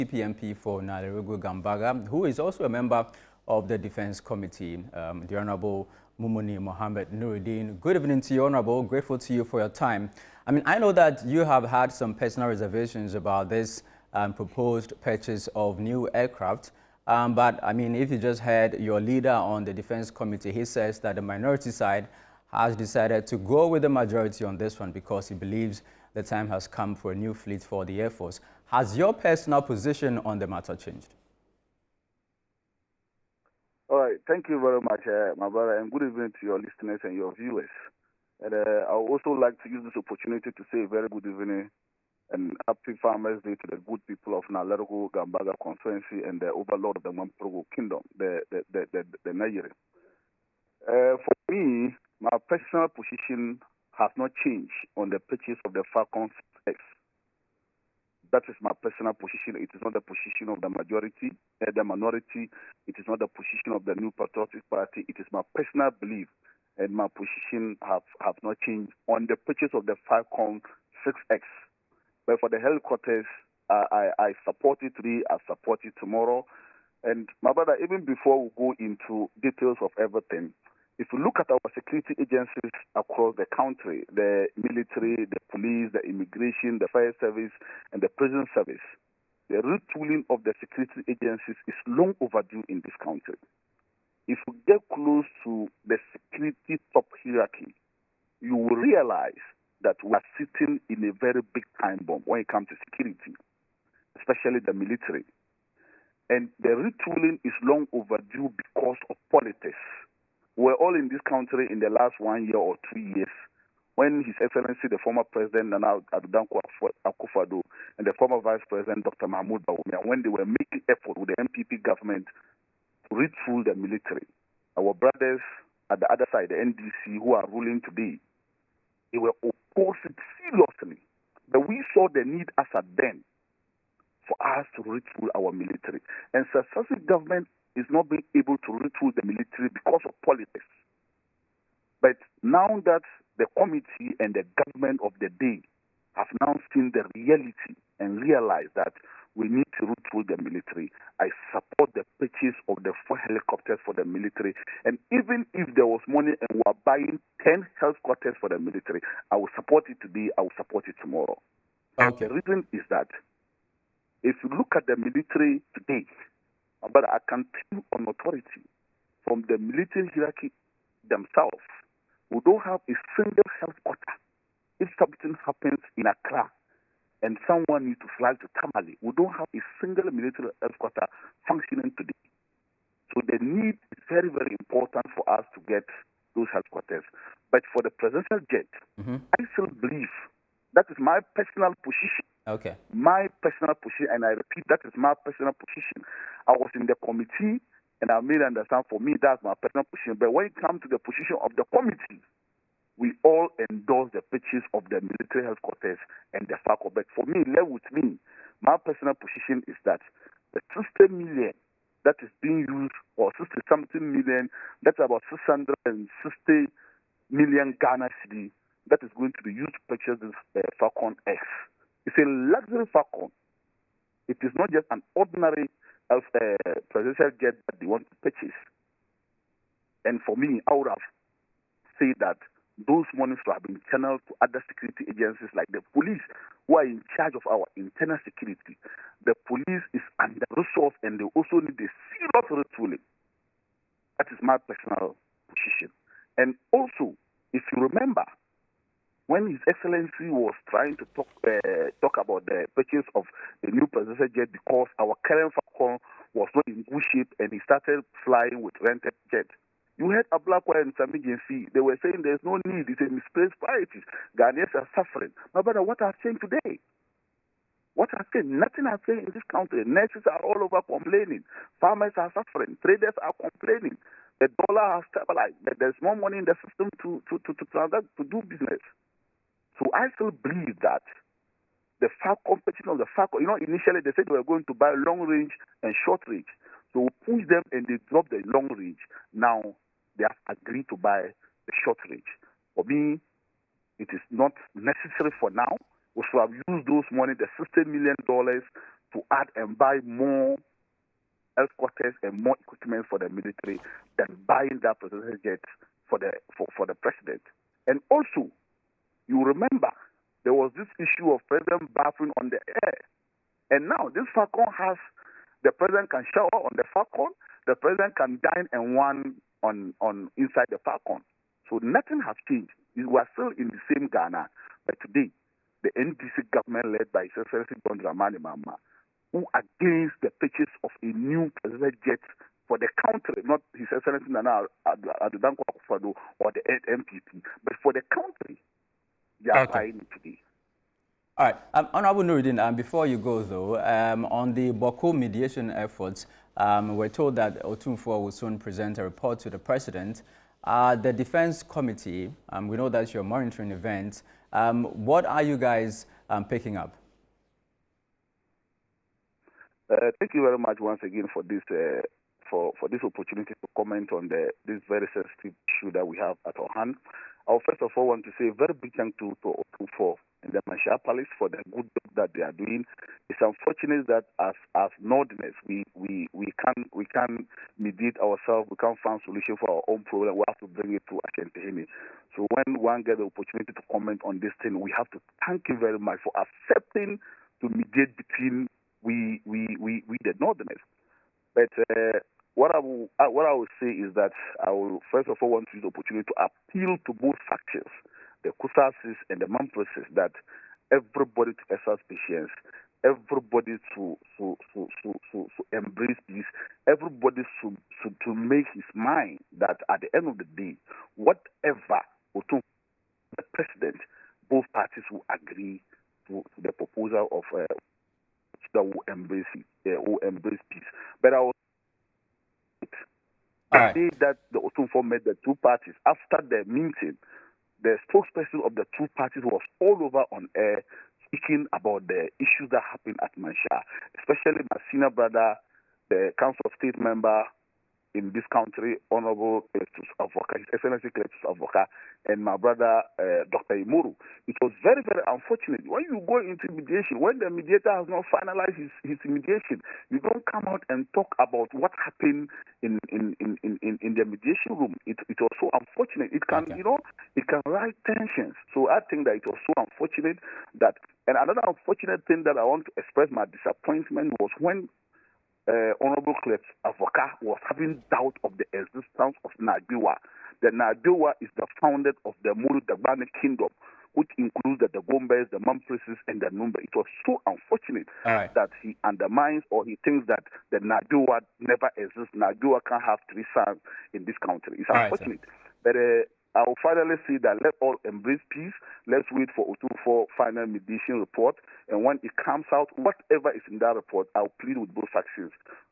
PDP MP for Nalerigu, Gambaga, who is also a member of the Defense Committee, the Honorable Mumuni Mohammed Nuruddin. Good evening to you, Honorable. Grateful to you for your time. I mean, I know that you have had some personal reservations about this proposed purchase of new aircraft. But, I mean, if you just heard your leader on the Defense Committee, he says that the minority side has decided to go with the majority on this one because he believes the time has come for a new fleet for the Air Force. Has your personal position on the matter changed? All right. Thank you very much, my brother, and good evening to your listeners and your viewers. And I would also like to use this opportunity to say a very good evening and happy Farmers Day to the good people of Nalerigu, Gambaga constituency and the overlord of the Mamprogo kingdom, the Nalerigu. For me, my personal position has not changed on the purchase of the Falcon 6X. That is my personal position. It is not the position of the majority, the minority. It is not the position of the New Patriotic Party. It is my personal belief, and my position have not changed on the purchase of the Falcon 6X. But for the helicopters, I support it today. I support it tomorrow. And my brother, even before we go into details of everything, if you look at our security agencies across the country, the military, the police, the immigration, the fire service, and the prison service, the retooling of the security agencies is long overdue in this country. If you get close to the security top hierarchy, you will realize that we are sitting in a very big time bomb when it comes to security, especially the military. And the retooling is long overdue because of politics. We're all in this country in the last 1 year or 2 years when His Excellency, the former President Nana Addo Akufo-Addo, and the former Vice President Dr. Mahmoud Bawumia, when they were making effort with the MPP government to retool the military. Our brothers at the other side, the NDC, who are ruling today, they were opposed seriously. But we saw the need as at then for us to retool our military. And successive government is not being able to retool the military because of politics. But now that the committee and the government of the day have now seen the reality and realized that we need to retool the military, I support the purchase of the 4 helicopters for the military. And even if there was money and we are buying 10 helicopters for the military, I will support it today, I will support it tomorrow. Okay. The reason is that if you look at the military today, but I can tell you on authority from the military hierarchy themselves, we don't have a single headquarter. If something happens in Accra and someone needs to fly to Tamale, we don't have a single military headquarter functioning today. So the need is very, very important for us to get those headquarters. But for the presidential jet, I still believe that is my personal position. Okay. My personal position, and I repeat, that is my personal position. I was in the committee, and I made understand for me that's my personal position. But when it comes to the position of the committee, we all endorse the purchase of the military headquarters and the Falcon. But for me, left with me, my personal position is that the 60 million that is being used, or 60-something million, that's about 660 million Ghana cedi, that is going to be used to purchase this Falcon X. It's a luxury Falcon. It is not just an ordinary presidential jet that they want to purchase. And for me, I would have said that those monies should have been channeled to other security agencies like the police, who are in charge of our internal security. The police is under-resourced and they also need a serious retooling. That is my personal position. And also, if you remember, when His Excellency was trying to talk about the purchase of the new presidential jet because our current Falcon was not in good shape and he started flying with rented jet, you heard Ablakwa and Sami Jensi, they were saying there's no need, it's a misplaced priorities. Ghanaians are suffering. My brother, what has changed today? What has changed? Nothing has changed in this country. Nurses are all over complaining. Farmers are suffering. Traders are complaining. The dollar has stabilized. There's more money in the system to transact, to do business. So I still believe that the Falcon, competition of the Falcon, initially they said they were going to buy long range and short range. So we push them and they drop the long range. Now they have agreed to buy the short range. For me, it is not necessary for now. We should have used those money, the $60 million, to add and buy more headquarters and more equipment for the military than buying that presidential jet for the president. And also, you remember there was this issue of president bathing on the air, and now this Falcon has the president can shower on the Falcon, the president can dine and wine on inside the Falcon. So nothing has changed. We are still in the same Ghana, but today the NDC government led by His Excellency John Dramani Mahama, who against the purchase of a new presidential jet for the country, not His Excellency Nana Addo Akufo-Addo or the NPP, but for the country, they are buying it today. All right, Honorable Nuruddin, before you go though, on the Bawku mediation efforts, we're told that Otumfuo will soon present a report to the president. The Defense Committee, we know that you're monitoring events. What are you guys picking up? Thank you very much once again for this this opportunity to comment on this very sensitive issue that we have at our hand. I first of all want to say a very big thank you to Otumfuo and the Manshia Palace for the good job that they are doing. It's unfortunate that as Northerners we can't mediate ourselves, we can't find solution for our own problem. We have to bring it to Ashantehene. So when one gets the opportunity to comment on this thing, we have to thank you very much for accepting to mediate between we the Northerners. But what I will say is that I will first of all want to use the opportunity to appeal to both factions, the Kusasis and the Mampreses, that everybody to exercise patience, everybody to embrace peace, everybody to make his mind that at the end of the day, whatever the president, both parties will agree to the proposal of that will embrace peace. But I will say that the Otumfuo met the two parties after the meeting. The spokesperson of the two parties was all over on air speaking about the issues that happened at Manshia, especially my senior brother, the Council of State member in this country, Honorable Cletus Avoka, His Excellency Cletus Avoka, and my brother, Dr. Imuru. It was very, very unfortunate. When you go into mediation, when the mediator has not finalized his mediation, you don't come out and talk about what happened in the mediation room. It was so unfortunate. It can, it can rise tensions. So I think that it was so unfortunate that, and another unfortunate thing that I want to express my disappointment was when Honorable Cletus Avoka was having doubt of the existence of Nabiwa. The Nabiwa is the founder of the Muru Dagbani kingdom, which includes the Gombes, the Mampreses, and the Numba. It was so unfortunate that he undermines or he thinks that the Nabiwa never exists. Nabiwa can't have three sons in this country. It's unfortunate. But I will finally say that let all embrace peace. Let's wait for Otumfuo final mediation report. And when it comes out, whatever is in that report, I'll plead with both factions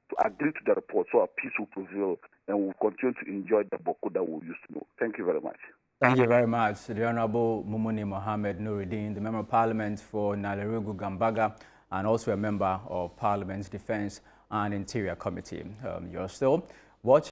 to agree to the report so our peace will prevail and we'll continue to enjoy the Bawku that we used to know. Thank you very much. Thank you very much. The Honorable Mumuni Mohammed Nuruddin, the Member of Parliament for Nalerigu Gambaga, and also a member of Parliament's Defense and Interior Committee. You're still watching.